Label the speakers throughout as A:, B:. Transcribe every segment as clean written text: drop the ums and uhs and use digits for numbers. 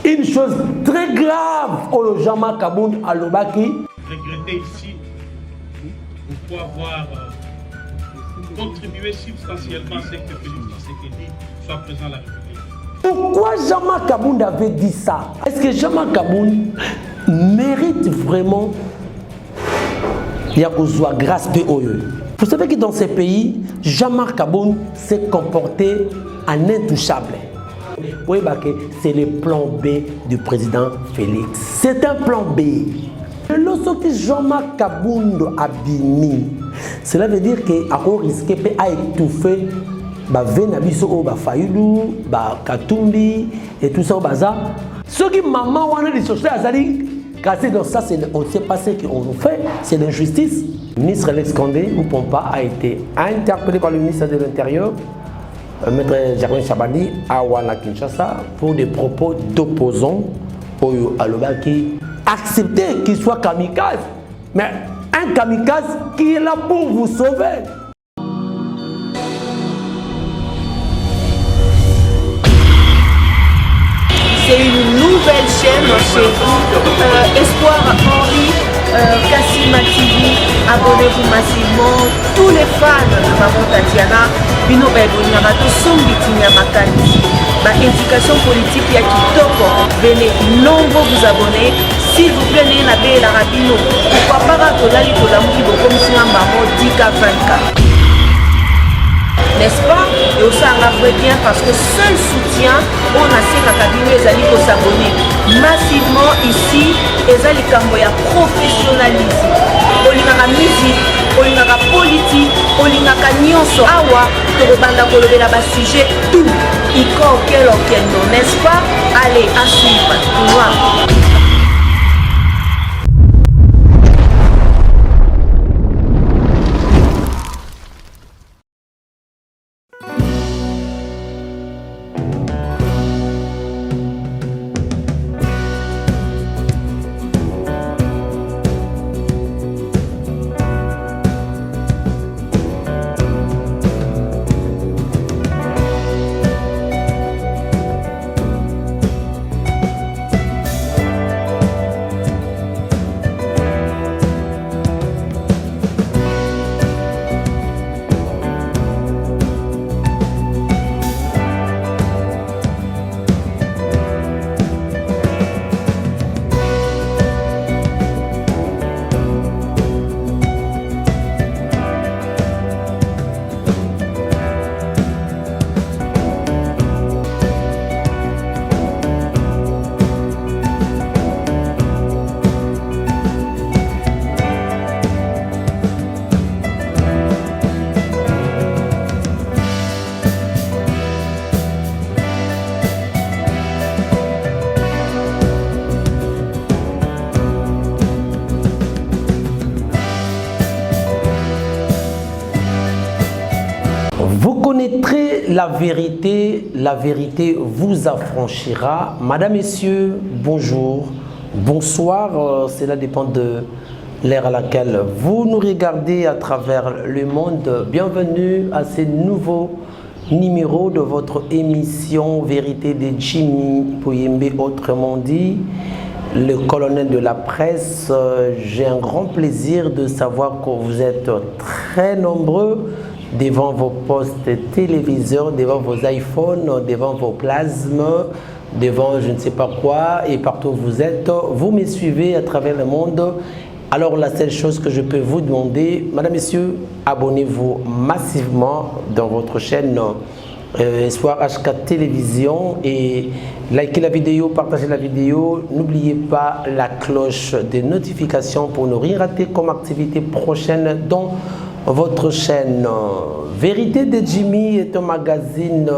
A: Une chose très grave, au Jean-Marc Kabound à Lobaki.
B: Regretter ici, pour avoir contribué substantiellement à ce que Félix Tshisekedi soit présent à la République.
A: Pourquoi Jean-Marc Kabound avait dit ça? Est-ce que Jean-Marc Kabound mérite vraiment Yakozwa grâce de Oyo? Vous savez que dans ces pays, Jean-Marc Kabound s'est comporté en intouchable. Oui, c'est le plan B du président Félix. C'est un plan B. Lorsque Jean-Marc Kabound a bimi, cela veut dire qu'il risque d'étouffer Venabiso, Fayulu, Katumbi et tout ça au bazar. Ce qui maman wana les sociétés azali cassé dans ça, on ne sait pas ce qu'on fait, c'est l'injustice. Le ministre Alex Condé Moupompa a été interpellé par le ministre de l'Intérieur, Maître Germain Chabani, à Wana Kinshasa, pour des propos d'opposants au Aloba qui acceptaient qu'il soit kamikaze. Mais un kamikaze qui est là pour vous sauver.
C: C'est une nouvelle chaîne chez vous, Espoir Henri, Kassima TV, abonnez-vous massivement, tous les fans de Maman Tatiana, Bino Bebonyama, Tosombitinya Makani, ma éducation politique ya Kitoko, venez nombreux vous abonner, s'il vous plaît, n'ayez la rabino, pourquoi pas Tolali Tolamuki Bokom Maman Dika 24. N'est-ce pas? Et aussi en africain parce que seul soutien, on a ces cabinets, les alliés pour s'abonner massivement ici, les alliés qui professionnalisme. On y a musique, on y a politique, on y a nyonso awa, to banda kolobe la bas sujet tout. Iko quel non, n'est-ce pas? Allez, à suivre. Voilà.
A: Vous connaîtrez la vérité vous affranchira. Madame, Messieurs, bonjour, bonsoir, cela dépend de l'ère à laquelle vous nous regardez à travers le monde. Bienvenue à ce nouveau numéro de votre émission Vérité de Jimmy Poyembe, autrement dit, le colonel de la presse. J'ai un grand plaisir de savoir que vous êtes très nombreux devant vos postes téléviseurs, devant vos iPhones, devant vos plasmes, devant je ne sais pas quoi, et partout où vous êtes, vous me suivez à travers le monde. Alors la seule chose que je peux vous demander, Madame, Messieurs, abonnez-vous massivement dans votre chaîne Espoir HK Télévision et likez la vidéo, partagez la vidéo. N'oubliez pas la cloche de notification pour ne rien rater comme activité prochaine dans votre chaîne. Vérité de Jimmy est un magazine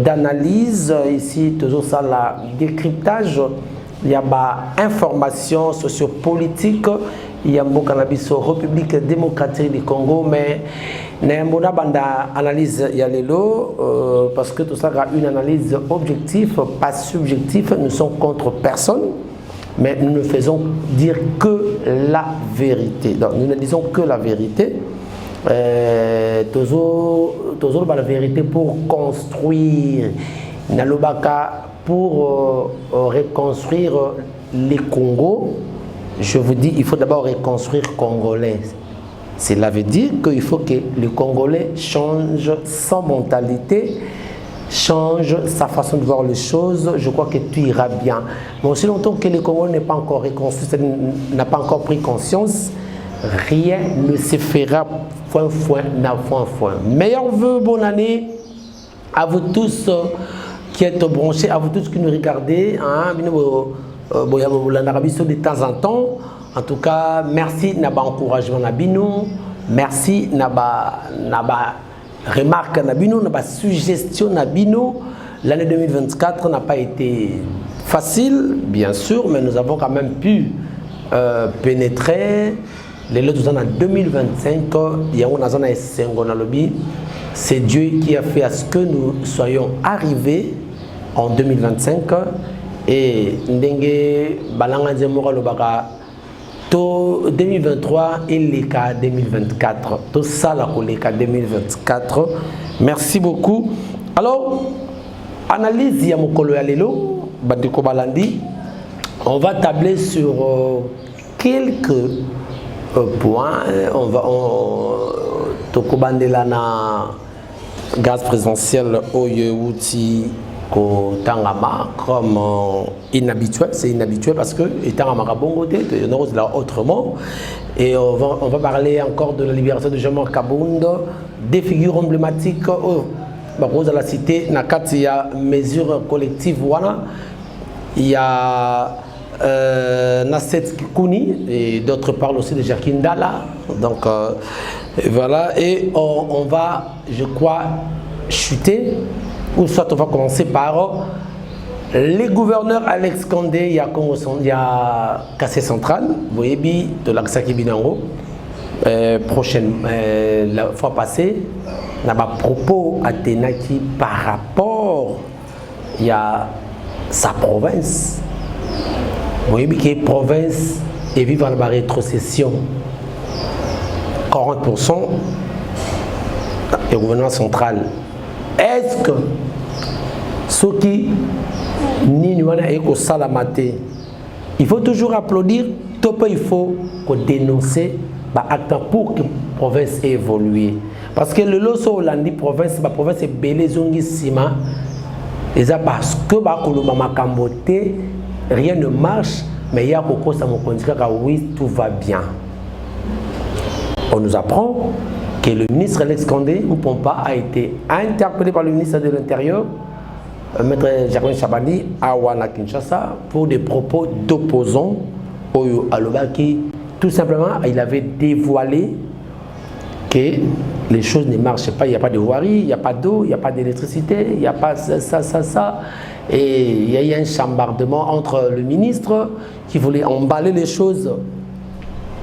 A: d'analyse. Ici, toujours ça, la décryptage. Il y a des informations sociopolitiques. Il y a un cannabis République démocratique du Congo, mais il y a une analyse parce que tout ça a une analyse objective, pas subjective. Nous sommes contre personne, mais nous ne faisons dire que la vérité. Donc, nous ne disons que la vérité. Toujours la vérité pour construire. Nalobaka pour reconstruire les Congos, je vous dis, il faut d'abord reconstruire Congolais. Cela veut dire qu'il faut que le Congolais change sa mentalité, change sa façon de voir les choses. Je crois que tout ira bien. Mais aussi longtemps que le Congolais n'est pas encore reconstruit, n'a pas encore pris conscience, rien ne se fera point. Meilleurs vœux, bonne année à vous tous qui êtes branchés, à vous tous qui nous regardez. De temps en temps. En tout cas, merci naba encouragement nabino, merci naba remarque nabino, naba suggestion nabino. L'année 2024 n'a pas été facile, bien sûr, mais nous avons quand même pu pénétrer. Les lots en 2025, il y a un c'est Dieu qui a fait à ce que nous soyons arrivés en 2025 et ndenge balanga zemora lobaka to 2023 et les cas 2024. Tout ça là pour les cas 2024. Merci beaucoup. Alors, analyse ya mokolo ya lelo bandeko balandi. On va tabler sur quelques points. On va tokobandela na gaz présidentiel oyeuti ko tangama comme inhabituel, c'est inhabituel parce que étant à Marabongote, il y en a là autrement. Et on va parler encore de la libération de Jean-Marc Kabound, des figures emblématiques à la cité, il y a mesures collectives, il y a Nasset Kikouni et d'autres parlent aussi de Jacqueline Dalla. Donc voilà, et on va, je crois, chuter. Ou soit on va commencer par les gouverneurs Alex Kandé, il y a Kassé Central, vous voyez, de l'Aksaki Binango. La fois passée, on a un propos à Tenaki par rapport à sa province. Vous voyez que la province est vivant dans la rétrocession. 40% du gouvernement central. Est-ce que ceux qui n'y salamate, il faut toujours applaudir, il faut dénoncer pour que la province ait évolué. Parce que le loso Hollandi province, la province est belle zongi sima, et ça parce que rien ne marche, mais il y a beaucoup de gens oui, tout va bien. On nous apprend que le ministre Alex Kandé Mpompa a été interpellé par le ministre de l'Intérieur, Maître Jacqueline Chabani, à Wana Kinshasa, pour des propos d'opposants au Alobaki. Tout simplement, il avait dévoilé que les choses ne marchaient pas. Il n'y a pas de voirie, il n'y a pas d'eau, il n'y a pas d'électricité, il n'y a pas ça. Et il y a eu un chambardement entre le ministre qui voulait emballer les choses.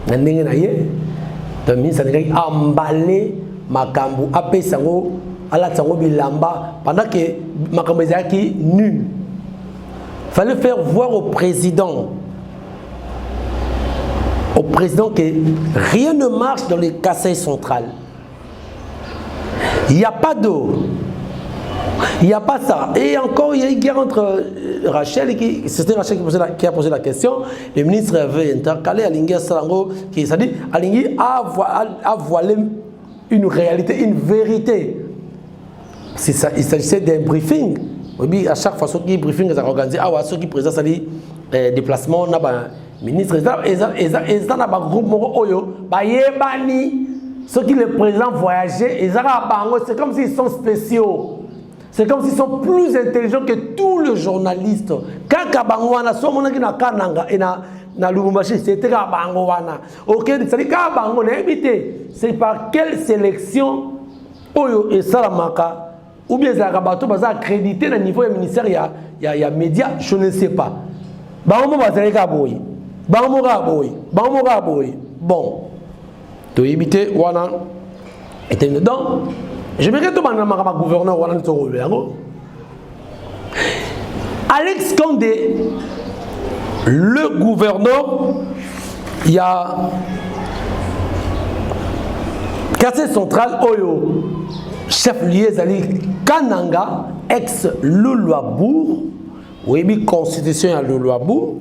A: Le ministre a emballé Makambu, appelé Sango, ala Sango Bilamba, pendant que Makambu est nu. Il fallait faire voir au président que rien ne marche dans les Kassai centrales. Il n'y a pas d'eau. Il n'y a pas ça. Et encore, il y a une guerre entre Rachel, c'était Rachel qui a posé la question. Le ministre avait intercalé Alingui Salango, qui s'est dit Alingui a voilé une réalité, une vérité. Il s'agissait d'un briefing. Oui, à chaque fois, ce qui briefing est organisé, ceux qui présentent des déplacements, ministre, ils ont un groupe Oyo, ceux qui les président voyager, c'est comme s'ils sont spéciaux. C'est comme s'ils sont plus intelligents que tous les journalistes. Quand Kabangwana, c'était Kabangwana. Ok, c'est par quelle sélection Oyo et Salamaka ou bien Zagabato va accréditer le niveau du ministère, il y a médias, je ne sais pas. Bon, tu éviter Wana était dedans. Je me retrouve dans le gouverneur Wana Alex Kandé, le gouverneur, il y a Kassé Central Oyo, chef lié Zali Kananga, ex-Luluabour, Oui, la constitution à Luluabu,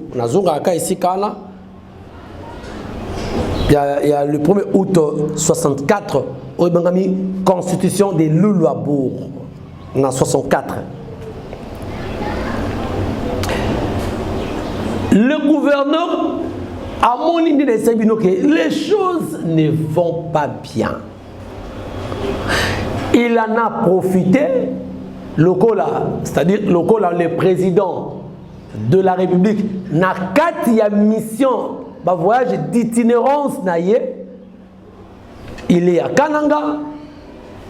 A: ici, il y a le 1er août 64, il y a la constitution de Luluabu, en 64. Le gouverneur a montré que les choses ne vont pas bien. Il en a profité, c'est-à-dire le président de la République n'a qu'à mission, voyage d'itinérance, il est à Kananga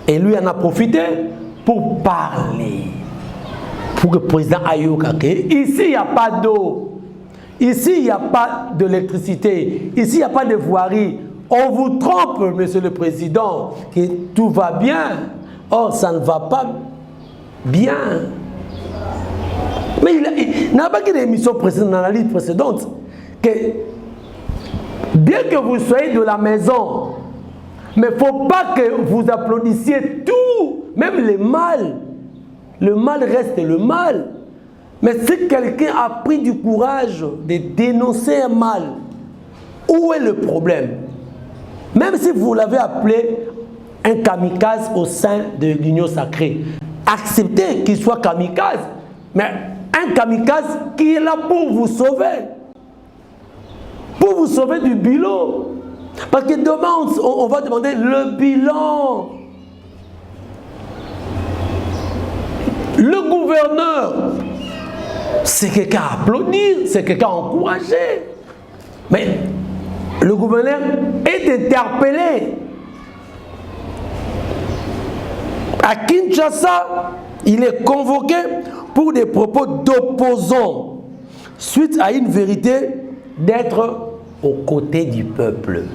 A: et lui en a profité pour parler. Pour que le président Ayokake, ici il n'y a pas d'eau. Ici, il n'y a pas d'électricité. Ici, il n'y a pas de voirie. On vous trompe, monsieur le président, que tout va bien. Or, ça ne va pas bien. Mais il n'a pas qu'une émission précédente, dans la liste précédente, que bien que vous soyez de la maison, mais il ne faut pas que vous applaudissiez tout, même le mal. Le mal reste le mal. Mais si quelqu'un a pris du courage de dénoncer un mal, où est le problème? Même si vous l'avez appelé un kamikaze au sein de l'Union sacrée, acceptez qu'il soit kamikaze, mais un kamikaze qui est là pour vous sauver du bilan. Parce que demain, on va demander le bilan. Le gouverneur, c'est quelqu'un à applaudir, c'est quelqu'un à encourager. Mais le gouverneur est interpellé. À Kinshasa, il est convoqué pour des propos d'opposants, suite à une vérité d'être aux côtés du peuple.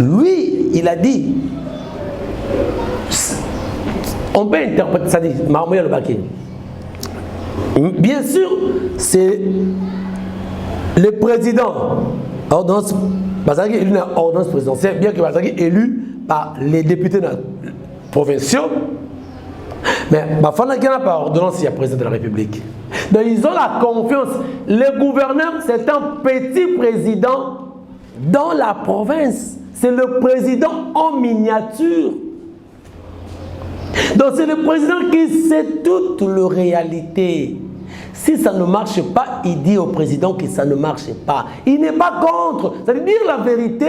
A: Lui, il a dit, on peut interpréter ça, dit Mahamoya Lobaki. Bien sûr, c'est le président, ordonnance, parce qu'il est élu dans ordonnance présidentielle, bien que Bazaki est élu par les députés provinciaux, mais il n'y a pas ordonnance, il y a président de la République. Donc ils ont la confiance. Le gouverneur, c'est un petit président dans la province. C'est le président en miniature. Donc c'est le président qui sait toute la réalité. Si ça ne marche pas, il dit au président que ça ne marche pas. Il n'est pas contre. Ça veut dire la vérité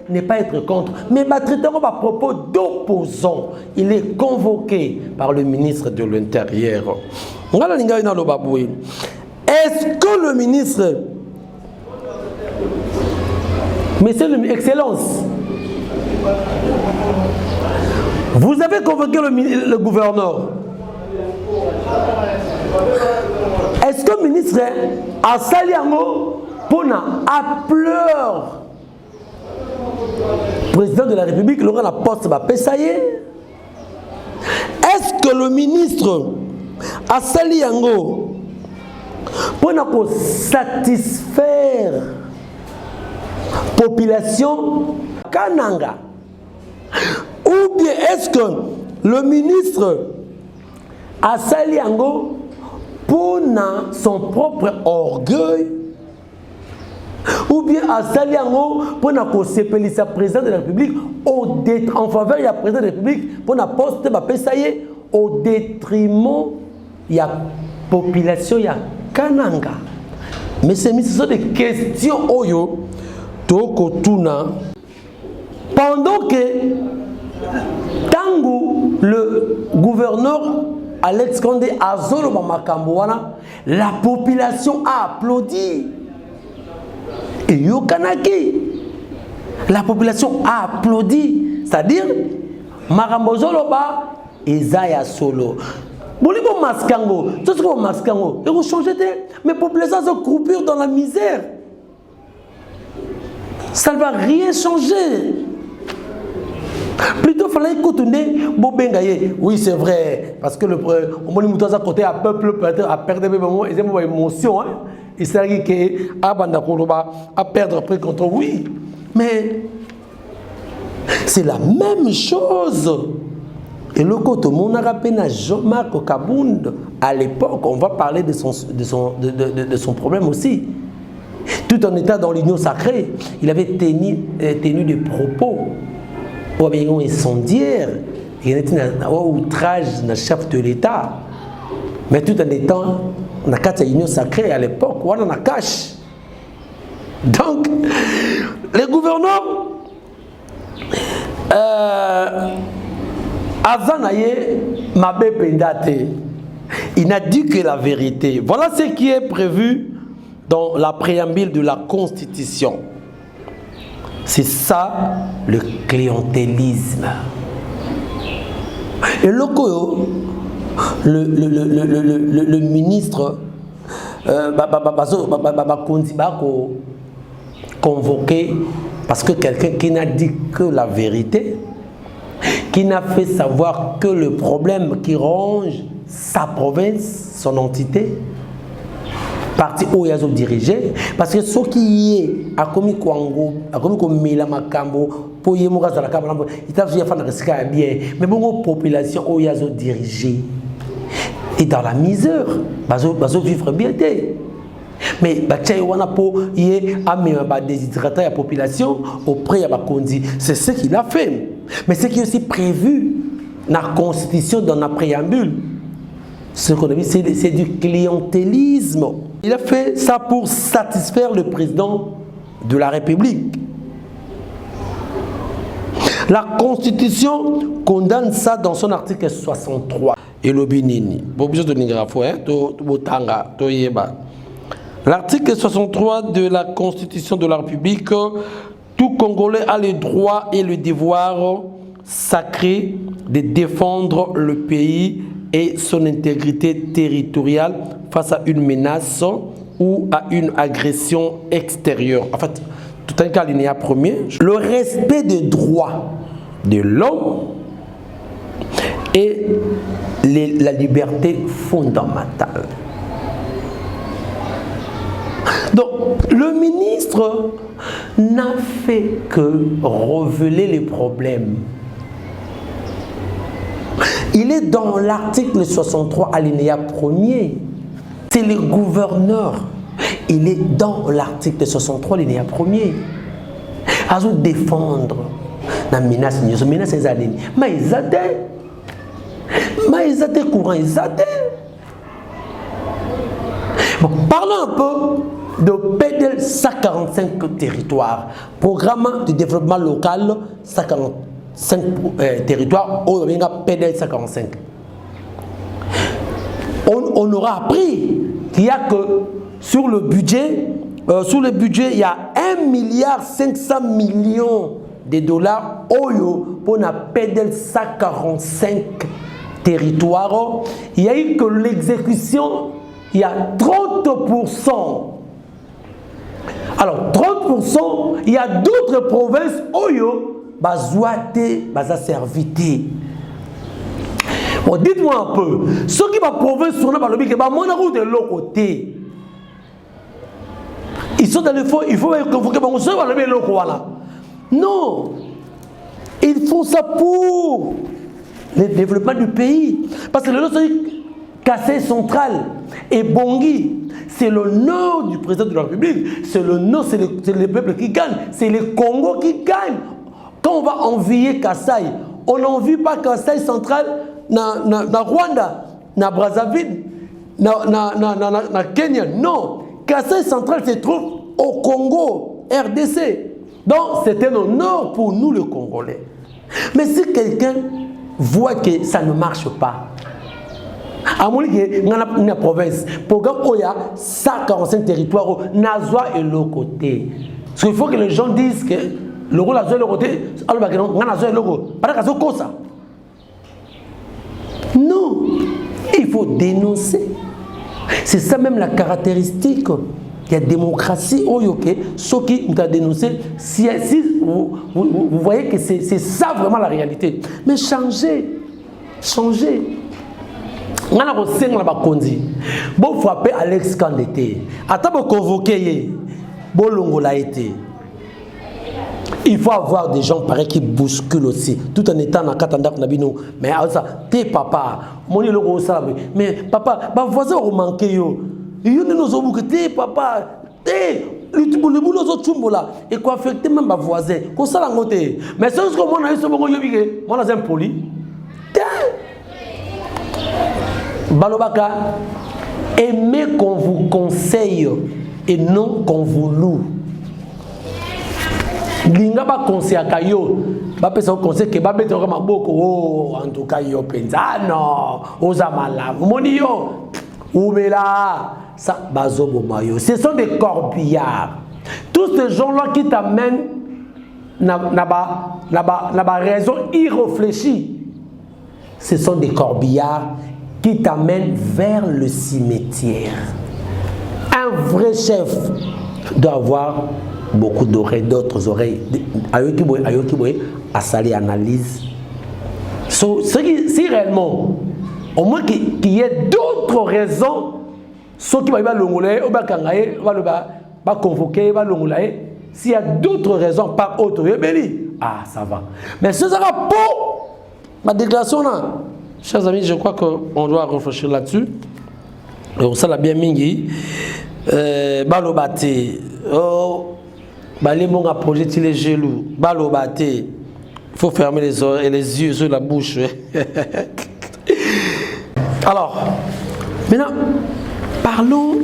A: n'est pas être contre. Mais traitement à propos d'opposants. Il est convoqué par le ministre de l'Intérieur. Est-ce que le ministre, Monsieur Excellence, vous avez convoqué le gouverneur? Est-ce que le ministre a sali yango pour à pleurs président de la République l'aura la poste va payer? Est-ce que le ministre a sali yango pour satisfaire la population Kananga? Ou bien est-ce que le ministre a sali yango pour son propre orgueil, ou bien à sali yango pour s'appeler sa président de la République en faveur de la président de la République pour poste va payer au détriment de la population ya Kananga? Mais ce sont des questions oyo tokotuna pendant que Tangu, le gouverneur Alex Condé Azolo Makamboana, la population a applaudi. Et Yokanaki, la population a applaudi. C'est-à-dire, Marambozoloba et Zaya Solo. Bolibo Maskango, tout ce qu'on Maskango, et vous changez, mais la population se croupir dans la misère. Ça ne va rien changer. Plutôt il fallait continuer Bobengaye. Oui, c'est vrai, parce que le côté à peuple à perdre des émotions. Il s'agit que à perdre après contre oui. Mais c'est la même chose. Et le côté mon arapena Jean-Marc Kabound, à l'époque, on va parler de son problème aussi. Tout en étant dans l'union sacrée, il avait tenu des propos incendiaires, il était un outrage dans le chef de l'État. Mais tout en étant dans l'union sacrée à l'époque, on a cache. Donc, les gouverneurs, Azanaye Mabé Pendate, il n'a dit que la vérité. Voilà ce qui est prévu dans la préambule de la Constitution. C'est ça le clientélisme. Et le ministre convoqué parce que quelqu'un qui n'a dit que la vérité, qui n'a fait savoir que le problème qui ronge sa province, son entité, parti où il a dirigé, parce que ce qui est à commis Kwango, à commis comme Milamakambo, pour y mourir dans la Cameroun, il a fait un risque bien, mais bon, population où il a dirigé, et dans la misère, bazo vivre bien. Mais bachai wana po yé amène déshydrater la population auprès de la Kondi. C'est ce qu'il a fait. Mais ce qui est aussi prévu dans la Constitution, dans la préambule, ce qu'on a vu, c'est du clientélisme. Il a fait ça pour satisfaire le président de la République. La Constitution condamne ça dans son article 63. Et le Bénini. L'article 63 de la Constitution de la République, tout Congolais a le droit et le devoir sacré de défendre le pays et son intégrité territoriale face à une menace ou à une agression extérieure. En fait, tout un cas alinéa premier, le respect des droits de l'homme et la liberté fondamentale. Donc, le ministre n'a fait que révéler les problèmes. Il est dans l'article 63 alinéa 1er. C'est le gouverneur. Il est dans l'article 63 alinéa 1er. À défendre la menace. La menace est allée. Mais ils étaient courant, ils étaient. Bon, parlons un peu de PDL 145 territoires, programme de développement local 145 territoires, au PDL 145. On aura appris qu'il y a que sur le budget, il y a 1,5 milliard de dollars pour la PDL 145 territoires. Il y a eu que l'exécution, il y a 30%. Alors 30%, il y a d'autres provinces Oyo, Bazouate, Bazaservité. Bon, dites-moi un peu, ceux qui ma province sont là, de l'autre côté. Ils sont dans le fond, il faut convoquer l'autre côté. Non, ils font ça pour le développement du pays. Parce que le nord, Kassai central et Bangui, c'est le nord du président de la République. C'est le nord, c'est le peuple qui gagne. C'est le Congo qui gagne. Quand on va envier Kassai, on n'envie pas Kassai central na Rwanda, na Brazzaville, na Kenya. Non, Kassai central se trouve au Congo, RDC. Donc c'est un honneur pour nous les Congolais. Mais si quelqu'un voit que ça ne marche pas, à mon avis, dans la province, programme Oya, 145 territoires, Nazwa est l'autre côté. Parce qu'il faut que les gens disent que le rôle est l'autre côté, alors que Nazwa est l'autre côté. Non, il faut dénoncer. C'est ça même la caractéristique. Il y a démocratie, ceux qui ont dénoncé, si vous voyez que c'est ça vraiment la réalité. Mais changez. On a reçu la bakondi. Bon frapper Alex Kandete. Attends pour convoquer. Bon longo l'a été. Il faut avoir des gens pareils qui bousculent aussi, tout en étant dans Katanda Nabino. Mais ça, t'es papa, mon île au salé. Mais papa, ma voisin au manqué yo. Yo ne nous avons que t'es papa, t'es le boulot aux autres là. Et quoi affecter même ma voisin. Qu'on s'en a monté. Mais c'est ce que moi, je suis bon, moi, j'ai un poli. Balobaka, aimez qu'on vous conseille et non qu'on vous loue. Linga ba conseil akayo ba pesa conseil ke ba beto kama boko oh en tout cas yo penza non oza mala moni yo oubela ça bazobo mayo ce sont des corbillards tous ces gens là qui t'amènent na ba raison irréfléchie ce sont des corbillards qui t'amènent vers le cimetière. Un vrai chef doit avoir beaucoup d'oreilles, d'autres oreilles. À saler analyse. Si réellement, au moins qu'il y ait d'autres raisons, ceux qui vont convoquer, s'il y a d'autres raisons par autre, ah ça va. Mais ce sera pour ma déclaration là. Chers amis, je crois qu'on doit réfléchir là-dessus. On s'en a bien mingi. Balobate. Oh. Les gens ont projeté les genoux, il faut fermer les oreilles et les yeux sur la bouche. Alors, maintenant, parlons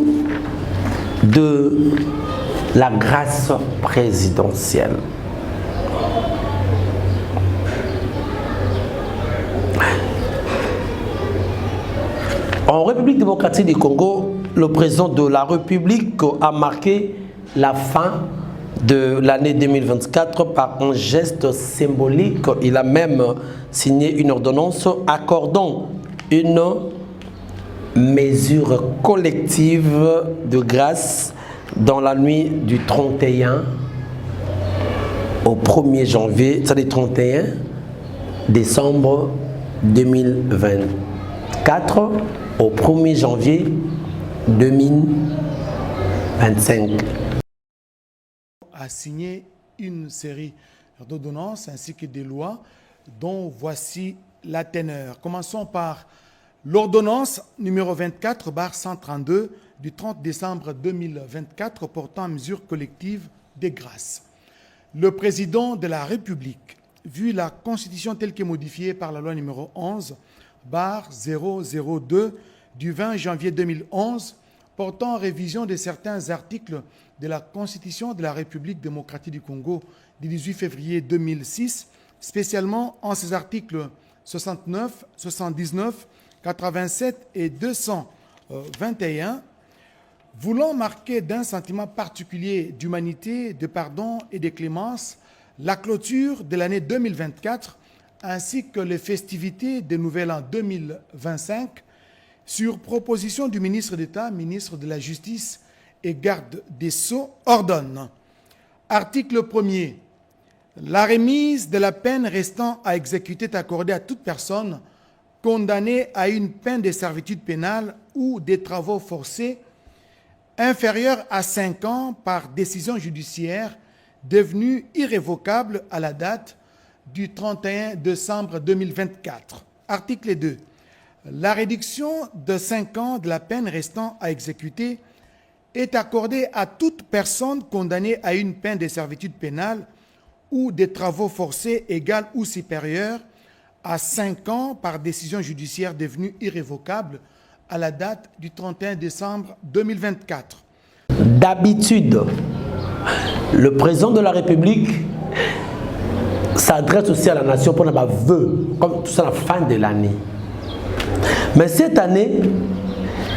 A: de la grâce présidentielle. En République démocratique du Congo, le président de la République a marqué la fin de l'année 2024 par un geste symbolique. Il a même signé une ordonnance accordant une mesure collective de grâce dans la nuit du 31 au 1er janvier, c'est-à-dire 31 décembre 2024 au 1er janvier 2025.
D: A signé une série d'ordonnances ainsi que des lois dont voici la teneur. Commençons par l'ordonnance numéro 24/132 du 30 décembre 2024 portant mesures collectives des grâces. Le président de la République, vu la Constitution telle que modifiée par la loi numéro 11/002 du 20 janvier 2011 portant révision de certains articles de la Constitution de la République démocratique du Congo du 18 février 2006, spécialement en ses articles 69, 79, 87 et 221, voulant marquer d'un sentiment particulier d'humanité, de pardon et de clémence la clôture de l'année 2024 ainsi que les festivités de Nouvel An 2025, sur proposition du ministre d'État, ministre de la Justice et garde des Sceaux, ordonne. Article 1er. La remise de la peine restant à exécuter est accordée à toute personne condamnée à une peine de servitude pénale ou des travaux forcés inférieure à 5 ans par décision judiciaire devenue irrévocable à la date du 31 décembre 2024. Article 2. La réduction de 5 ans de la peine restant à exécuter est accordée à toute personne condamnée à une peine de servitude pénale ou des travaux forcés égale ou supérieure à 5 ans par décision judiciaire devenue irrévocable à la date du 31 décembre 2024.
A: D'habitude, le président de la République s'adresse aussi à la nation pour un vœu, comme tout ça à la fin de l'année. Mais cette année,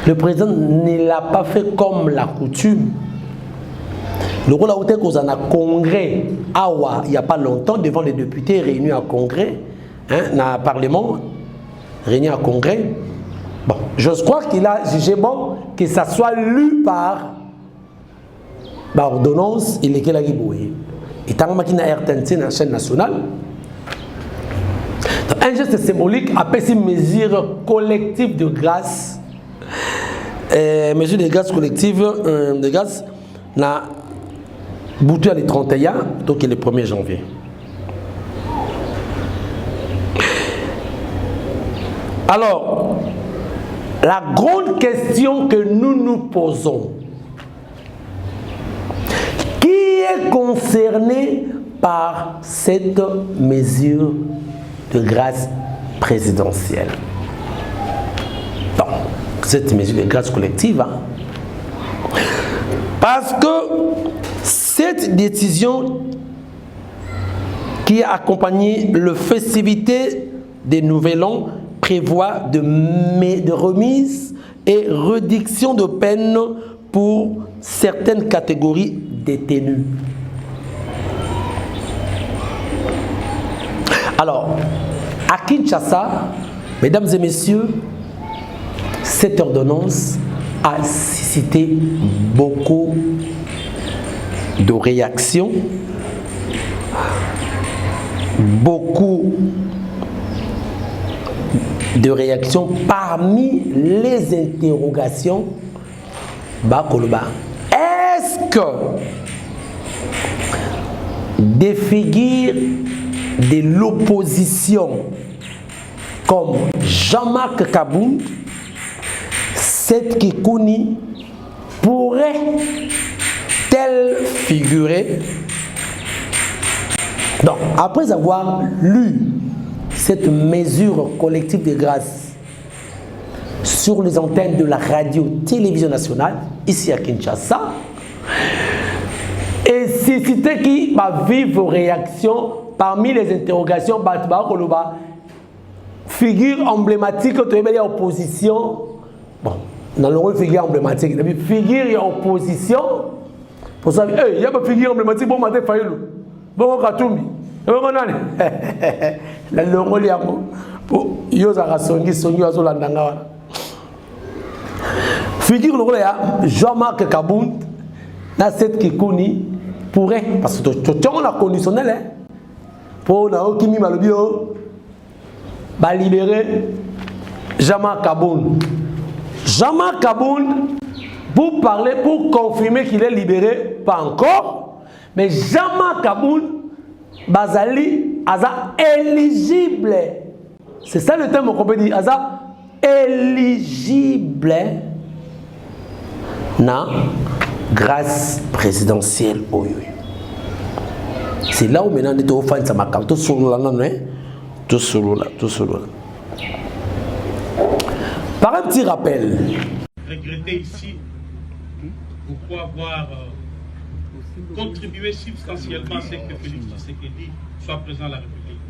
A: le président ne l'a pas fait comme la coutume. Le rôle a été qu'on a un congrès il n'y a pas longtemps devant les députés réunis à congrès, dans le Parlement, réunis à congrès. Bon, je crois qu'il a jugé bon que ça soit lu par ordonnance et lesquels a giboué. Et tant que na RTNC, la chaîne nationale, un geste symbolique appelle une mesure collective de grâce. Mesure de grâce collective de grâce na Boutou le 31, donc le 1er janvier. Alors, la grande question que nous nous posons, qui est concerné par cette mesure de grâce présidentielle? Non, cette mesure de grâce collective, hein? Parce que cette décision qui a accompagné la festivité des Nouvel An prévoit de remise et réduction de peine pour certaines catégories détenus. Alors, à Kinshasa, mesdames et messieurs, cette ordonnance a suscité beaucoup de réactions, parmi les interrogations. Est-ce que des figures de l'opposition comme Jean-Marc Kabound, cette Kikouni, pourrait-elle figurer? Donc, après avoir lu cette mesure collective de grâce sur les antennes de la radio-télévision nationale, ici à Kinshasa, et suscité qui va vive réaction parmi les interrogations, figure emblématique de l'opposition. Bon, dans le figure emblématique, figure et opposition. Pour ça, il y a une figure emblématique, bon, matin, Faïlou. Bon, Katoumi. La longue figure Jean-Marc Kabound dans cette Kikouni pourrait, parce que tu as la conditionnelle pour libérer Jean-Marc Kabound. Jean-Marc Kabound, pour parler, pour confirmer qu'il est libéré, pas encore, mais Jean-Marc Kabound Bazali Aza éligible. C'est ça le terme qu'on peut dire. Aza éligible na grâce présidentielle. C'est là où maintenant on fait ça marque tout solo là, tout solo là. Par un petit rappel.
B: Regretter ici pourquoi avoir contribuer substantiellement à ce que Félix Tshisekedi soit président de la République.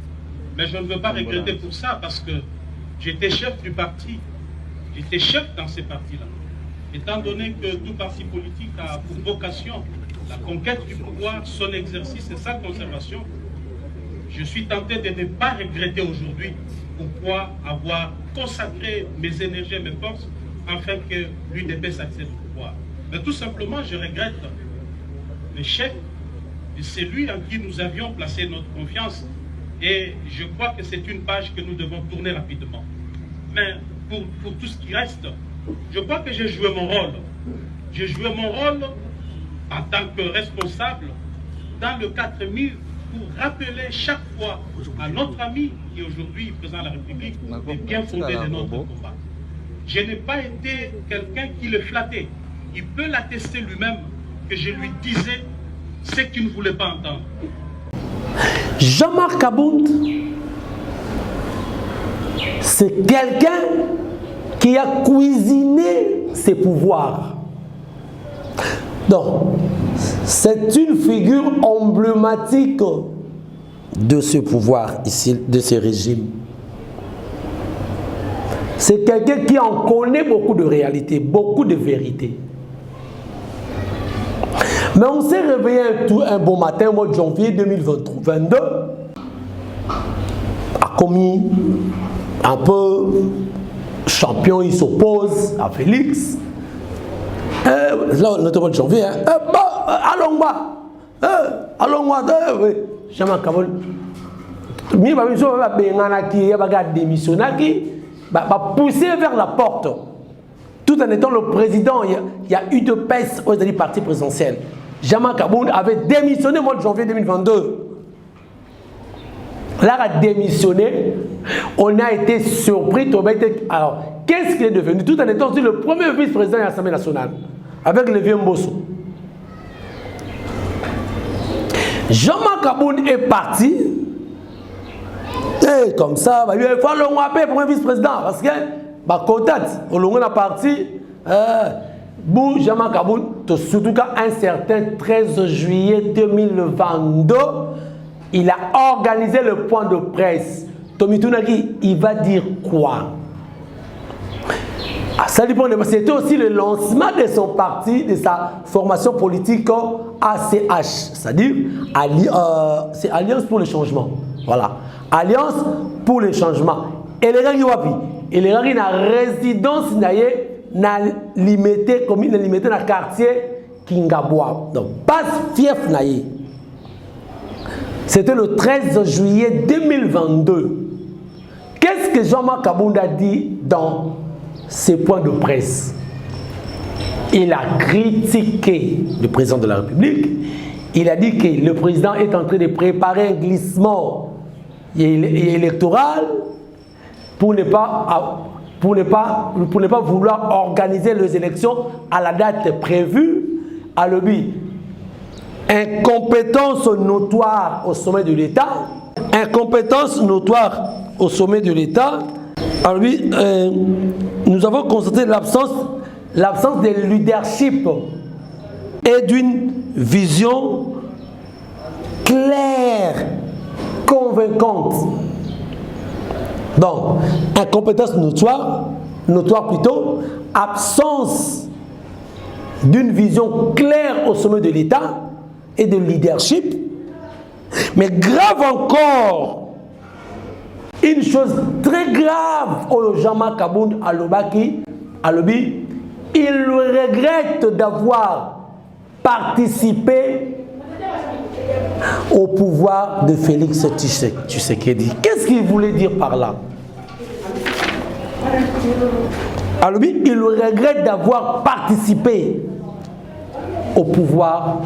B: Mais je ne veux pas regretter pour ça parce que j'étais chef du parti. J'étais chef dans ces partis-là. Étant donné que tout parti politique a pour vocation la conquête du pouvoir, son exercice et sa conservation, je suis tenté de ne pas regretter aujourd'hui pourquoi avoir consacré mes énergies et mes forces afin que l'UDPS accède au pouvoir. Mais tout simplement, je regrette l'échec de celui en qui nous avions placé notre confiance et je crois que c'est une page que nous devons tourner rapidement. Mais pour tout ce qui reste, je crois que j'ai joué mon rôle. J'ai joué mon rôle en tant que responsable dans le 4000 pour rappeler chaque fois à notre ami qui est aujourd'hui président de la République les bien fondés de notre combat. Je n'ai pas été quelqu'un qui le flattait. Il peut l'attester lui-même que je lui disais ce qu'il ne voulait pas entendre.
A: Jean-Marc Kabound, c'est quelqu'un qui a cuisiné ses pouvoirs. Donc, c'est une figure emblématique de ce pouvoir ici, de ce régime. C'est quelqu'un qui en connaît beaucoup de réalités, beaucoup de vérités. Mais on s'est réveillé un bon matin, au mois de janvier 2022, a commis un peu champion, il s'oppose à Félix. Là, notre mois de janvier, allons bas, Jean-Marc Kabound. Il va pousser vers la porte. Tout en étant le président, il y a eu de pèse au parti présidentiel. Jean-Marc Kabound avait démissionné au mois de janvier 2022. Là, il a démissionné. On a été surpris. Alors, qu'est-ce qu'il est devenu? Tout en étant aussi le premier vice-président de l'Assemblée nationale, avec le vieux Mbosso. Jean-Marc Kabound est parti. Et comme ça, il faut le paix pour un vice-président. Parce que, on est parti. Jean-Marc Kabound, surtout qu'à un certain 13 juillet 2022, il a organisé le point de presse. Tomi Tunagi, il va dire quoi? Ça dépend. C'était aussi le lancement de son parti, de sa formation politique ACH, c'est-à-dire c'est Alliance pour le changement. Voilà. Alliance pour le changement. Et les gens wapi? Et les gens qui ont résidence na limité commune limité dans quartier Kingaboa. Donc pas fief naïe. C'était le 13 juillet 2022. Qu'est-ce que Jean-Marc Kabound a dit dans ses points de presse? Il a critiqué le président de la République. Il a dit que le président est en train de préparer un glissement électoral pour ne pas vouloir organiser les élections à la date prévue. À l'objet, incompétence notoire au sommet de l'État. Incompétence notoire au sommet de l'État. Alors oui, nous avons constaté l'absence de leadership et d'une vision claire, convaincante. Donc, incompétence notoire plutôt, absence d'une vision claire au sommet de l'État et de leadership, mais grave encore, une chose très grave au Jean-Marc Kabound Alobaki, il regrette d'avoir participé au pouvoir de Félix Tshisekedi. Qu'est-ce qu'il voulait dire par là? Alors, il regrette d'avoir participé au pouvoir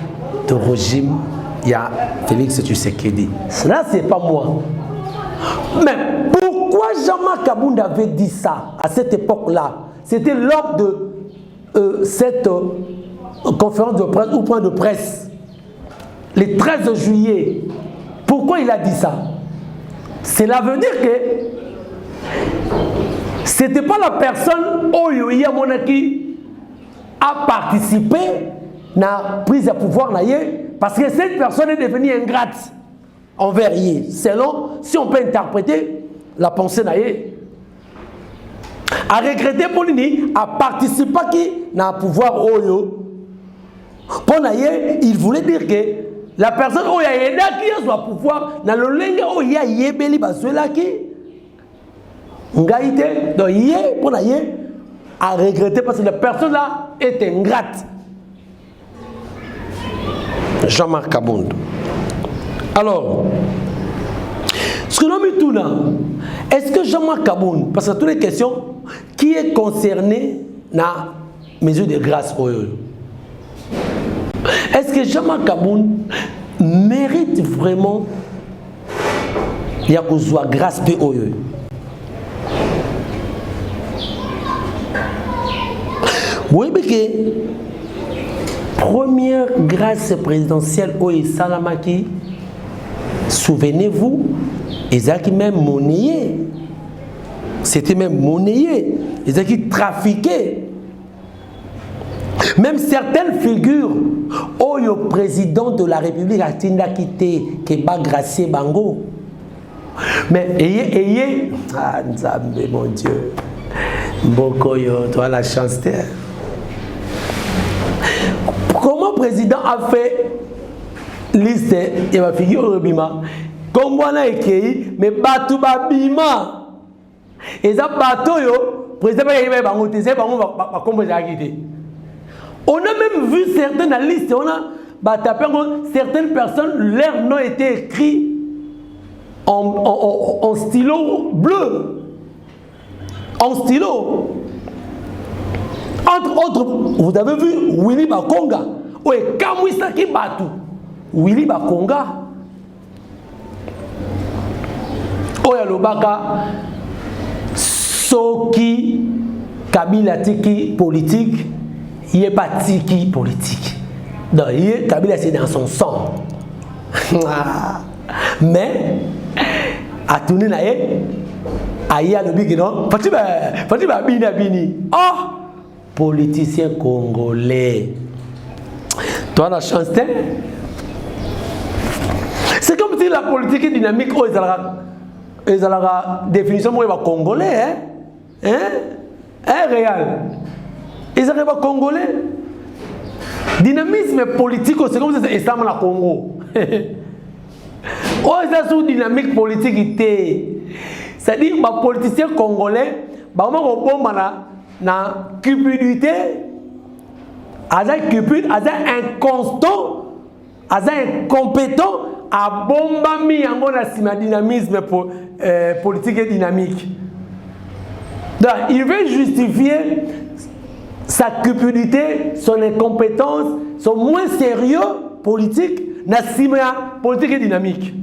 A: de régime. Il y a Félix Tshisekedi. Cela, c'est pas moi. Mais pourquoi Jean-Marc Kabound avait dit ça à cette époque-là? C'était lors de cette conférence de presse ou point de presse, le 13 juillet. Pourquoi il a dit ça? Cela veut dire que ce n'était pas la personne Oyoya Monaki a participé à la prise de pouvoir parce que cette personne est devenue ingrate envers Yé. Selon, si on peut interpréter la pensée d'Aïe, à regretter pour lui, à participer à un pouvoir Oyo. Pour Naïe, il voulait dire que la personne Oyo qui a pouvoir, dans le langue Oyo Yébeli Basuela qui Ngaïté, donc Yé, pour Naïe, à regretter parce que la personne là est ingrate. Jean-Marc Kabound. Alors, ce que l'on met tout là, est-ce que Jean-Marc Kabound, parce que toutes les questions, qui est concerné dans la mesure de grâce au est-ce que Jean-Marc Kabound mérite vraiment il y a qu'on soit grâce au oui, mais que première grâce présidentielle au Salamaki, souvenez-vous, Isaac même monnayé. C'était même monnayé. Isaac trafiqué. Même certaines figures, le président de la République a quitté, qui va grâcer Bango. Mais ayez, ah Nzambe, mon Dieu, Bokoyo, toi la chance. Comment le président a fait liste et ma figure au Bima? Comme on a écrit, mais Batou Babima. Et ça, Batou, le président va composer. On a même vu certaines dans la liste, on a tapé certaines personnes, leur nom était écrit en stylo bleu. En stylo. Entre autres, vous avez vu Willy Bakonga. oye kamwisaki batu Willy Bakonga oya lobaka soki Kabila tiki politique il est pas tiki politique donc Kabila c'est dans son sang mais à tourner là aïe le big non Fatima bini oh politicien congolais toi la chance c'est comme si la politique est dynamique oh ils ont la définition moi va congolais réel ils arrivent à congolais dynamisme politique c'est comme si c'est Islam la Congo oh ça sous dynamique politique était c'est-à-dire les politiciens congolais bah on na cupidité cupide inconstant incompétent à bombami yango na sima dynamisme politique et dynamique. Donc, il veut justifier sa cupidité, son incompétence, son moins sérieux politique na sima politique et dynamique.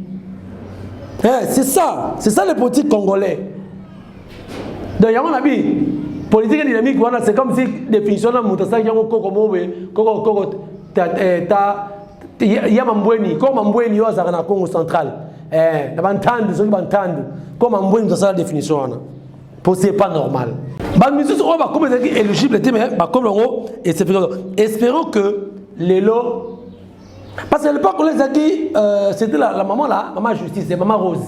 A: C'est ça le politique congolais. Donc, yango na bi politique et dynamique c'est comme si définition na muta sa yango koko ya mambweni comme mambweni yo azaka na Congo central na bantandu soki bantandu comme mambweni dans la définition wana pour c'est pas normal ba musique on va comme éligible mais ba comme longo et c'est espérons que lelo parce que l'époque les aki c'était la maman là maman justice c'est maman Rose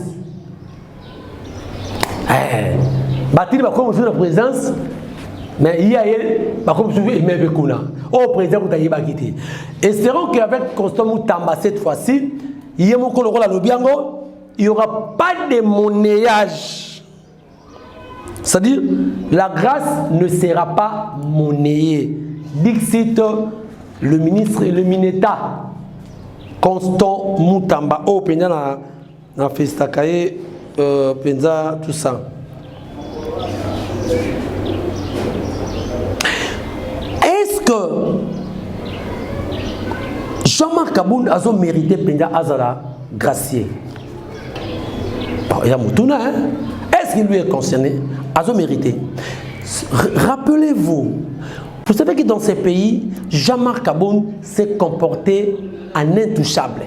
A: batili ba comme sur la présence mais il y a comme souvent il m'avait connu au président vous avez quitté espérons qu'avec Constant Moutamba cette fois-ci il y a mon rôle à l'Obiango il n'y aura pas de monnayage c'est-à-dire la grâce ne sera pas monnayée dixit le ministre et le Mineta Constant Moutamba au Pena na Festakaye Penza tout ça. Est-ce que Jean-Marc Kabound a mérité Penda Azara gracier? Il y a Moutouna, hein? Est-ce qu'il lui est concerné? A mérité. Rappelez-vous, vous savez que dans ces pays, Jean-Marc Kabound s'est comporté en intouchable.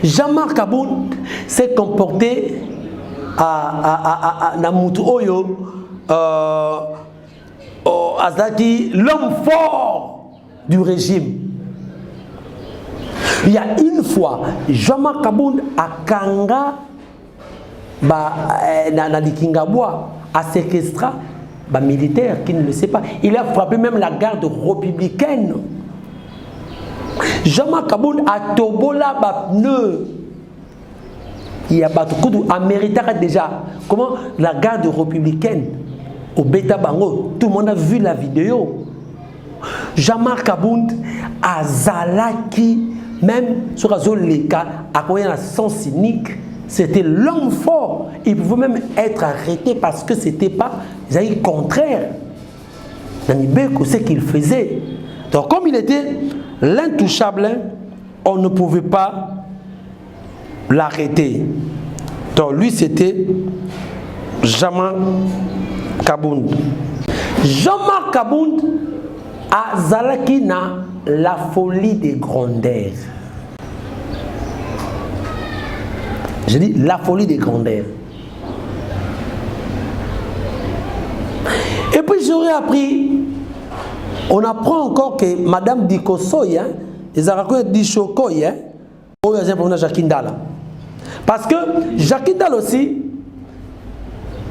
A: Jean-Marc Kabound s'est comporté à Namoutou Oyo, Azaki, l'homme fort du régime. Il y a une fois, Jean-Marc Kabound à Kanga, na Likingabwa, a séquestré un militaire qui ne le sait pas. Il a frappé même la garde républicaine. Jean-Marc Kabound a tobola ba pneu. Il y a beaucoup d'Américains déjà. Comment la garde républicaine au Beta Bango, tout le monde a vu la vidéo. Jean-Marc Kabound a Zalaki, même sur Azoleka, à quoi il y a un sens cynique. C'était l'homme fort. Il pouvait même être arrêté parce que c'était pas contraire. Nanibeko, ce qu'il faisait. Donc, comme il était l'intouchable, on ne pouvait pas l'arrêter. Donc, lui, c'était Jean-Marc Kabound. Jean-Marc Kabound a Zalaki na la folie des grandeurs. Je dis la folie des grandeurs. Et puis j'aurais appris, on apprend encore que Madame Dikosoy, ils ont raconté Dishokoy, Jacques Ndala. Parce que Jacques Ndala aussi,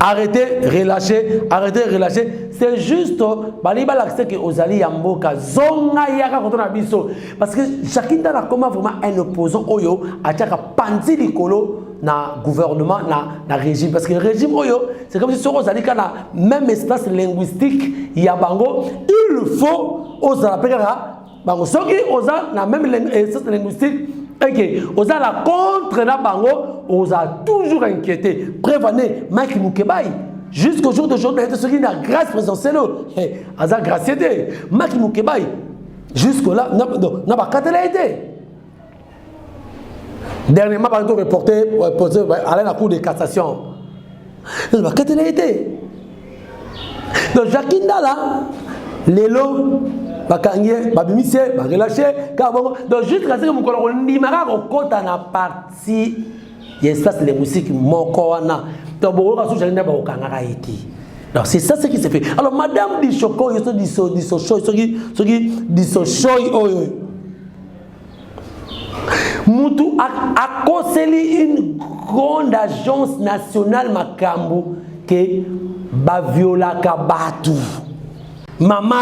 A: arrêtez, relâchez, c'est juste, parce que Jacques Ndala comment vraiment un opposant Oyo a panzi likolo na gouvernement na régime parce que le régime Oyo c'est comme si sur Ozali kana même espace linguistique yabango il faut ozala bango soki oza na même espace linguistique ok oza la contre na bango oza toujours inquiété prévenez Mike Mukebai jusqu'au jour d'aujourd'hui ceux qui n'a grâce présidentielle aza graciété Mike Mukebai Jusque-là, n'a pas été. Dernièrement, par exemple, reporter à la Cour de cassation. N'a pas été. Donc, Jacinda là, Lélo, Bakangé, Babimise, Relâché, donc jusqu'à ce que mon collègue Nimara rencontre la partie, il y a espace de musique, mon Koana, donc beaucoup de choses, alors c'est ça ce qui s'est fait. Alors Madame Dichoko, il dit Moutou a conseillé une grande agence nationale Makambo que Baviola Kabatu. Maman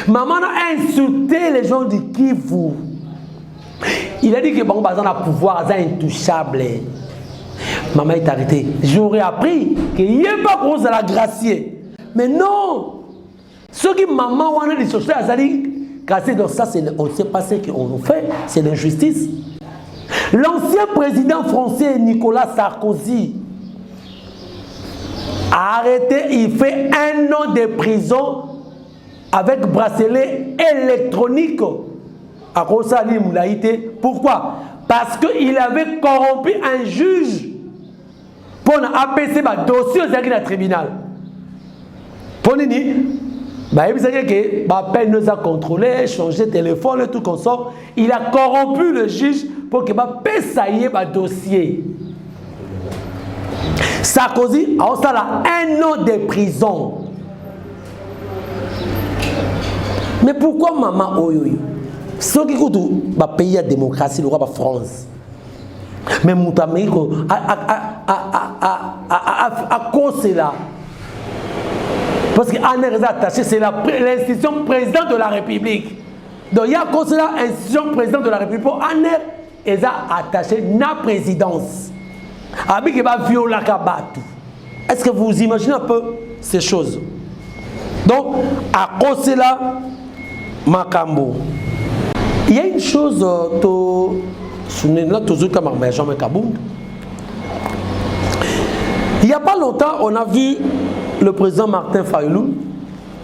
A: a insulté les gens du Kivu. Il a dit que bon, bazan a pouvoir, c'est intouchable. Maman est arrêtée. J'aurais appris qu'il n'y a pas cause de la gracier. Mais non. Ce que maman a dit, c'est donc ça, on ne sait pas ce qu'on fait, c'est l'injustice. L'ancien président français Nicolas Sarkozy a arrêté, il fait 1 an de prison avec bracelet électronique. À cause de pourquoi? Parce qu'il avait corrompu un juge pour apaiser le dossier au tribunal. Pour nous dire, il nous a contrôlé, changé de téléphone, tout comme ça. Il a corrompu le juge pour qu'il puisse le dossier. Sarkozy a aussi 1 an de prison. Mais pourquoi maman Oyoyo? Ce qui coûte le pays à démocratie, le roi de France. Mais Moutamiko à cause de là. Parce qu'Anne est attaché, c'est l'institution présidente de la République. Donc il y a cause de là, l'institution présidente de la République. Pour Anne est attaché à la présidence. Est-ce que vous imaginez un peu ces choses? Donc, à cause de là, Makambo. Il y a une chose, il n'y a pas longtemps, on a vu le président Martin Fayulu.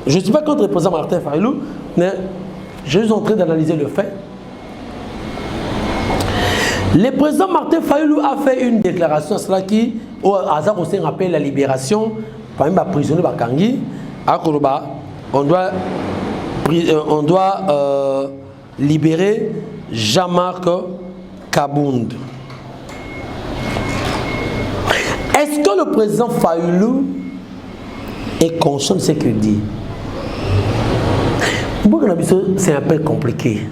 A: Je ne suis pas contre le président Martin Fayulu, mais je suis en train d'analyser le fait. Le président Martin Fayulu a fait une déclaration, cela qui, au hasard aussi, rappelle la libération, par exemple, prisonnier Bakangi, à Koloba, on doit libérer Jean-Marc Kabound. Est-ce que le président Fayulu est conscient de ce qu'il dit? C'est un peu compliqué.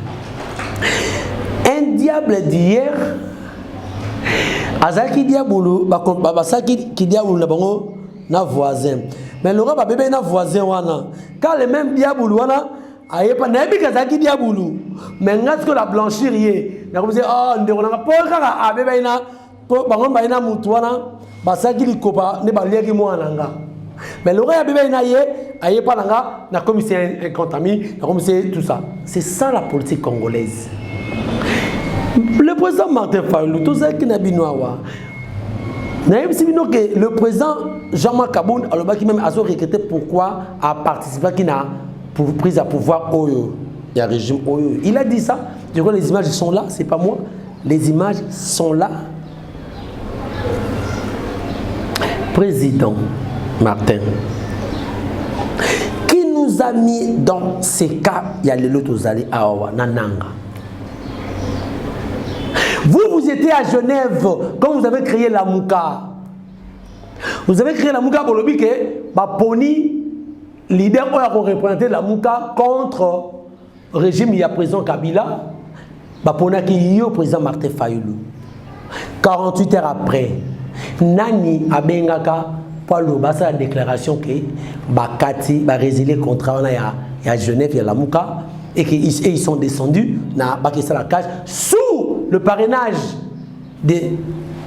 A: Un diable d'hier, Azaki Diaboulou, qui Diaboulou na voisin. Mais le roi bébé na voisin wana. Quand le même Diaboulou wana, aye pas nabi Kazaki Diaboulou. Mais ngat que la blanchirie, na comme dire oh ndekona pour kaka abeba ina pour bango ba ina mutu wana, basaki likopa ne ba liaki mwana nga. Mais le roi bébé ina ye, aye pas nanga na commissaire incontami, na commissaire tout ça. C'est ça la politique congolaise. Le président Martin Fayulu, tout ça qui n'a binoawa. Le président Jean-Marc Kabound a même regretté pourquoi a participé qui n'a pour prise à pouvoir Oyo. Il y a un régime Oyo. Il a dit ça. Du coup, les images sont là, c'est pas moi. Les images sont là. Président Martin, qui nous a mis dans ces cas, il y a les Lotozali à Awa, Nananga. Vous étiez à Genève quand vous avez créé la Mouka. Vous avez créé la Mouka pour le but que Pony, leader qui a représenté la Mouka contre le régime il y a président Kabila, Pony qui est au président Martin Fayulu. 48 heures après, Nani Abengaka pour la déclaration que Bakati va résilier le contrat à Genève, il y a la Mouka, et qu'ils sont descendus dans la cage sous le parrainage de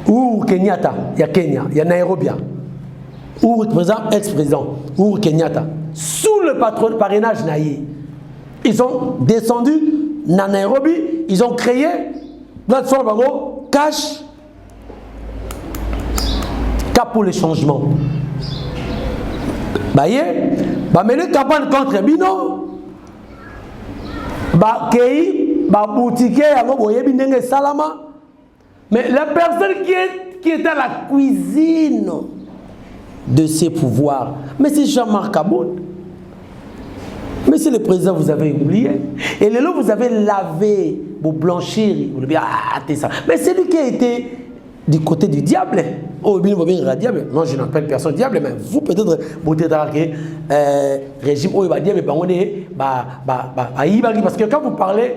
A: Uhuru Kenyatta, il y a Kenya, il y a Nairobi, ex-président Uhuru Kenyatta, sous le parrainage Naïe. Ils ont descendu dans Nairobi, ils ont créé plateforme cash cap pour le changement. Mais le campagne contre Bino, ba kei ba boutique yango boyebi ndenge salama. Mais la personne qui est à la cuisine de ses pouvoirs, mais c'est Jean-Marc Kabound. Monsieur le Président, vous avez oublié. Et le lot, vous avez lavé, vous blanchir, vous avez dit, ah, c'est ça. Mais c'est lui qui a été du côté du diable. Oh, bien, diable. Moi, je n'appelle personne diable, mais vous, peut-être, vous êtes dans le régime, oh, il va dire, mais on est, parce que quand vous parlez,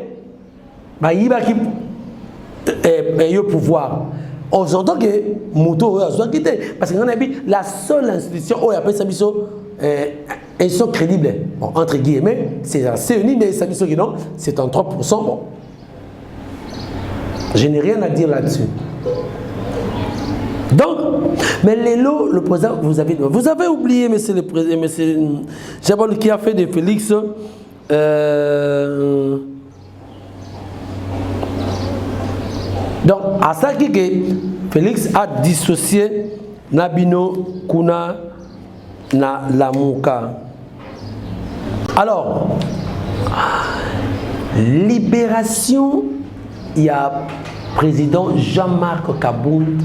A: au pouvoir, on entend que Mouto a quitté. Parce que la seule institution, oh, il appelle ça, ils sont crédibles, bon, entre guillemets, c'est CENI, mais ça dit non, c'est en 3%. Bon. Je n'ai rien à dire là-dessus. Donc, mais l'élo, le président, vous avez oublié, monsieur le président, monsieur Jabal qui a fait de Félix. Donc, à ça que Félix a dissocié Nabino Kuna na Lamuka. Alors, libération, il y a président Jean-Marc Kabound.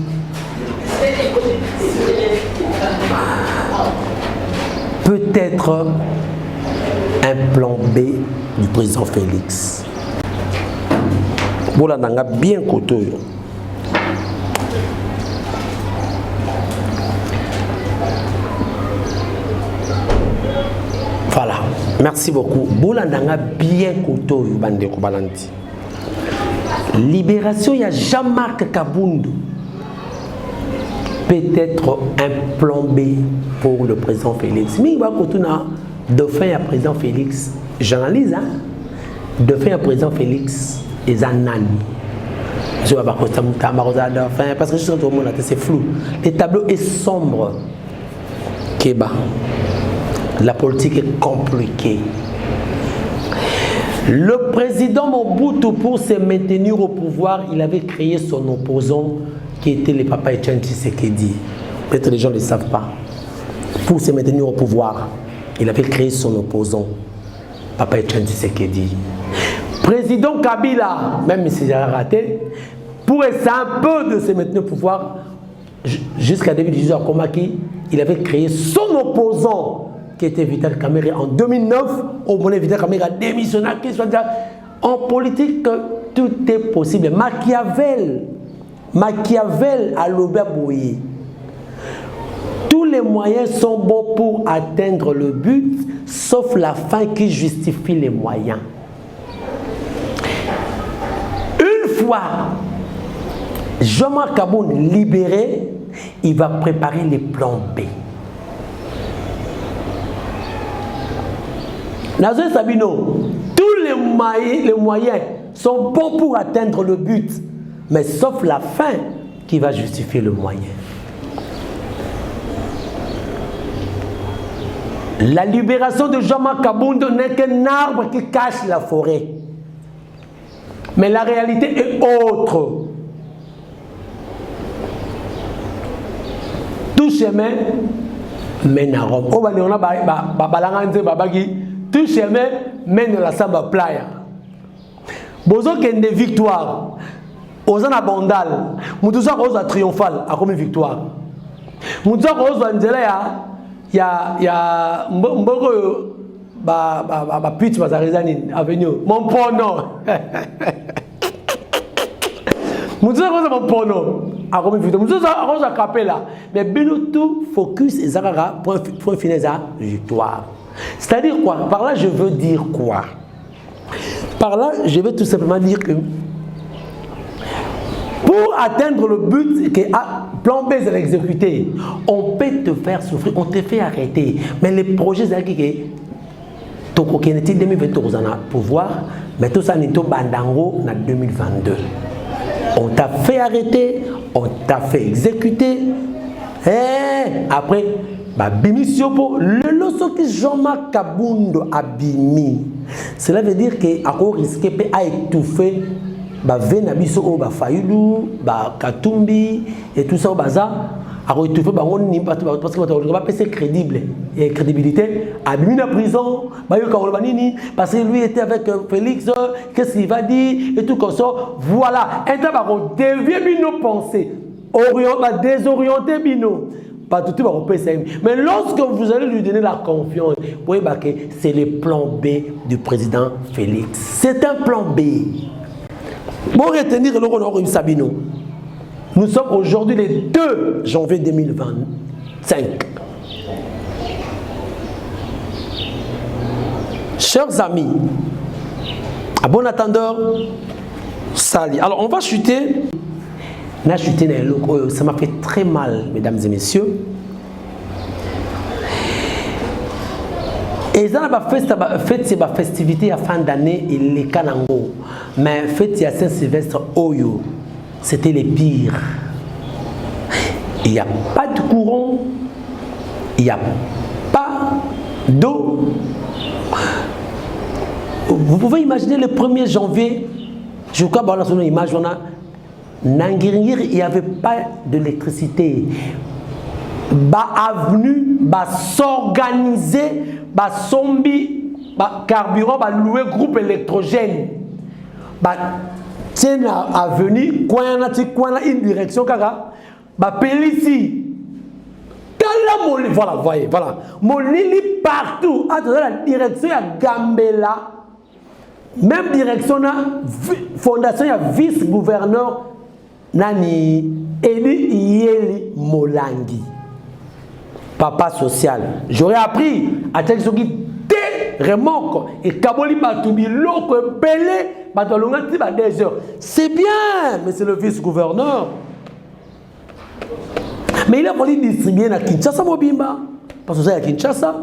A: Peut-être un plan B du président Félix. Voilà, on a bien côté. Voilà, merci beaucoup. Bolandanga bien koto bande ko balanti. Libération, il y a Jean-Marc Kabound. Peut-être un plan B pour le président Félix. Mais il va continuer de faire un président Félix. J'analyse, hein? De faire un président Félix et Zanani. Je vais pas parce que je suis monde c'est flou. Le tableau est sombre. Kéba. La politique est compliquée. Le président Mobutu, pour se maintenir au pouvoir, il avait créé son opposant qui était le papa Etienne Tshisekedi. Peut-être les gens ne le savent pas. Pour se maintenir au pouvoir, il avait créé son opposant, papa Etienne Tshisekedi. Président Kabila, même si j'ai raté, pour essayer un peu de se maintenir au pouvoir, jusqu'à 2018, à Komaki, il avait créé son opposant, qui était Vital Kamerhe en 2009, au moment où Vital Kamerhe a démissionné. En politique, tout est possible. Machiavel à l'Oberboye. Tous les moyens sont bons pour atteindre le but, sauf la fin qui justifie les moyens. Une fois Jean-Marc Kabound libéré, il va préparer les plans B. Nazo Sabino, tous les moyens sont bons pour atteindre le but, mais sauf la fin qui va justifier le moyen. La libération de Jean-Marc Kabound n'est qu'un arbre qui cache la forêt. Mais la réalité est autre. Tout chemin mène à Rome. Tout chemin mène à la Samba Playa. Bozo qui des victoires. Aux Anabondal. Moutouza Rose triomphal à comme une victoire. Moutouza Rose Angela il y a Mboro pitch Bazarezani avenue. Mon pono. Moutouza Rose mon pono. À comme une victoire. Moutouza Rose à Capella. Mais tout focus et Zarara point final à victoire. C'est-à-dire quoi? Par là, je veux dire quoi? Par là, je veux tout simplement dire que pour atteindre le but que plan B est exécuté, on peut te faire souffrir, on te fait arrêter. Mais les projets qui Toko Kennedy 2022 pouvoir, mais tout ça n'est pas bandango en 2022. On t'a fait arrêter, on t'a fait exécuter. Et après, le loso qui Jean-Marc Kabound a bimi. Cela veut dire qu'il a risqué à étouffer Venabiso, Fayulu, Katumbi et tout ça au bazar. a retrouvé parce que va passer crédible et crédibilité a mis en prison parce que lui était avec Félix, qu'est-ce qu'il va dire et tout comme ça. Voilà, un temps on devient nos pensées, désorienter bino. Pas tout va repasser. Mais lorsque vous allez lui donner la confiance, vous voyez que c'est le plan B du président Félix. C'est un plan B. Pour retenir le rôle Sabino. Nous sommes aujourd'hui le 2 janvier 2025. Chers amis, à bon attendeur, salut. Alors on va chuter. Ça m'a fait très mal, mesdames et messieurs. Et ça n'a pas fait ma festivité à fin d'année et les Kanango. Mais fête à Saint-Sylvestre Oyo, c'était les pires. Il n'y a pas de courant, il n'y a pas d'eau. Vous pouvez imaginer le 1er janvier, je crois que dans l'image, on a Nangiringir, il n'y avait pas d'électricité. Avenue, s'organiser, sombi, carburant, louer groupe électrogène. Tiens avenue, quoi une direction, Pélissi. Voilà, voyez, voilà. Molili partout. Dans la direction, il y a Gambela. Même direction, fondation, il y a vice-gouverneur. Nani Eli Yeli Molangi, papa social. J'aurais appris à Tchèque remorque et Kaboli Batoubi l'autre belé Batolongati à 2 heures. C'est bien, mais c'est le vice-gouverneur. Mais il a fallu distribuer à Kinshasa Mobimba, parce que c'est à Kinshasa.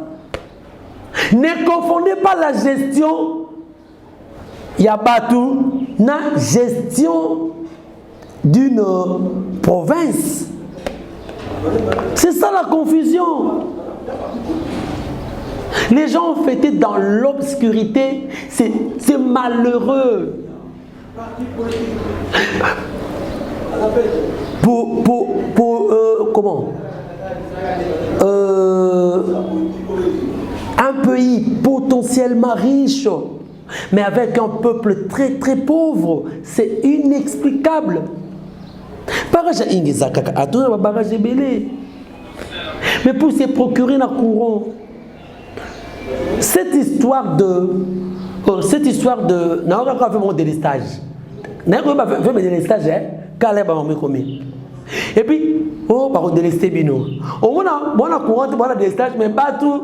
A: Ne confondez pas la gestion Yabatou, na gestion d'une province. C'est ça la confusion. Les gens ont fêté dans l'obscurité. C'est malheureux. Comment un pays potentiellement riche, mais avec un peuple très très pauvre, c'est inexplicable. Mais pour se procurer un courant, cette histoire de n'a pas fait mon délestage. N'a pas fait mon délestage, et puis par délester bino. On a courant pour délestage, mais pas tout.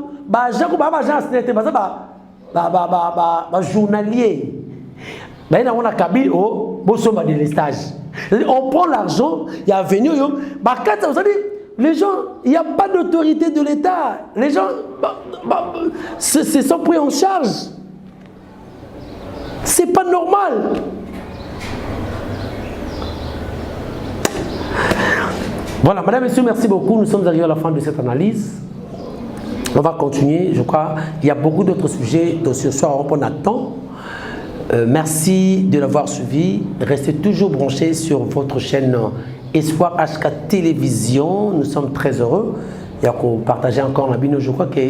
A: Journalier. On prend l'argent, il y a venu, les gens, il n'y a pas d'autorité de l'État. Les gens se sont pris en charge. C'est pas normal. Voilà, madame, messieurs, merci beaucoup. Nous sommes arrivés à la fin de cette analyse. On va continuer, je crois. Il y a beaucoup d'autres sujets, donc ce soir, on attend. Merci de l'avoir suivi. Restez toujours branchés sur votre chaîne Espoir HK Télévision. Nous sommes très heureux. Il y a qu'on partage encore la bino. Je crois que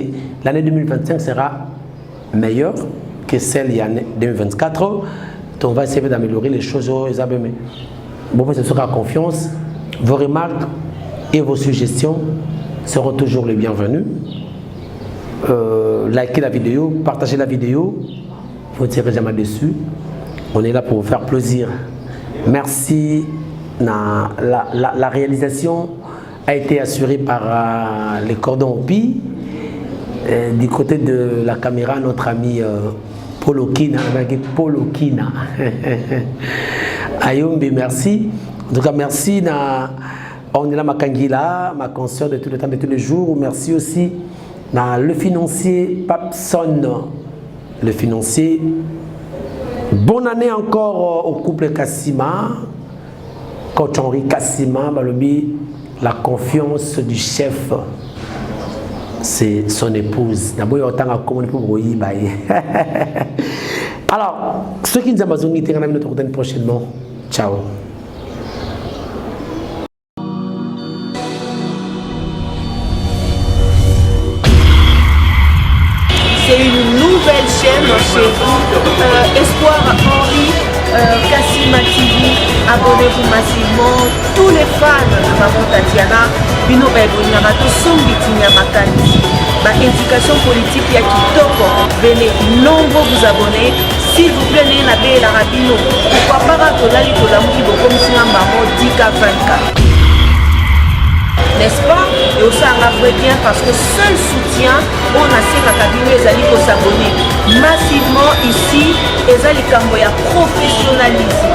A: l'année 2025 sera meilleure que celle de 2024. Donc on va essayer d'améliorer les choses. Bon, ce sera confiance. Vos remarques et vos suggestions seront toujours les bienvenues. Likez la vidéo, partagez la vidéo. Vous ne serez jamais déçus. On est là pour vous faire plaisir. Merci. La réalisation a été assurée par les cordons OPI. Du côté de la caméra, notre ami Polokina. Ayombe, merci. En tout cas, merci. On est là, Makangila, ma consoeur de tout le temps, de tous les jours. Merci aussi le financier Papson. Le financier. Bonne année encore au couple Kassima. Coach Henri Kassima, la confiance du chef, c'est son épouse. Alors, ceux qui nous ont besoin de nous prochainement. Ciao.
C: chaîne chez vous, Espoir Henri, Kassima TV, abonnez-vous massivement. Tous les fans de Maman Tatiana, bino baibonaka to sombitinya makanisi. Ma éducation politique ya kitoko, venez nombreux vous abonner. S'il vous plaît, n'ayez pas la rabino. Pourquoi pas que la lito la mouki comme si on m'a dit qu'à 24. N'est-ce pas? Et aussi on a vrai bien parce que seul soutien, on a ces cabines les alliés pour s'abonner massivement ici. Les alliés camboya professionnalisme.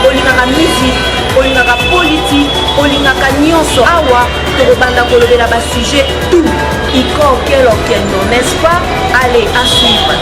C: On y a la musique, on y a la politique, on y a la nyonso awa, que le banda kolobé là-bas sujet tout. Il n'y a aucun non, n'est-ce pas? Allez, à suivre.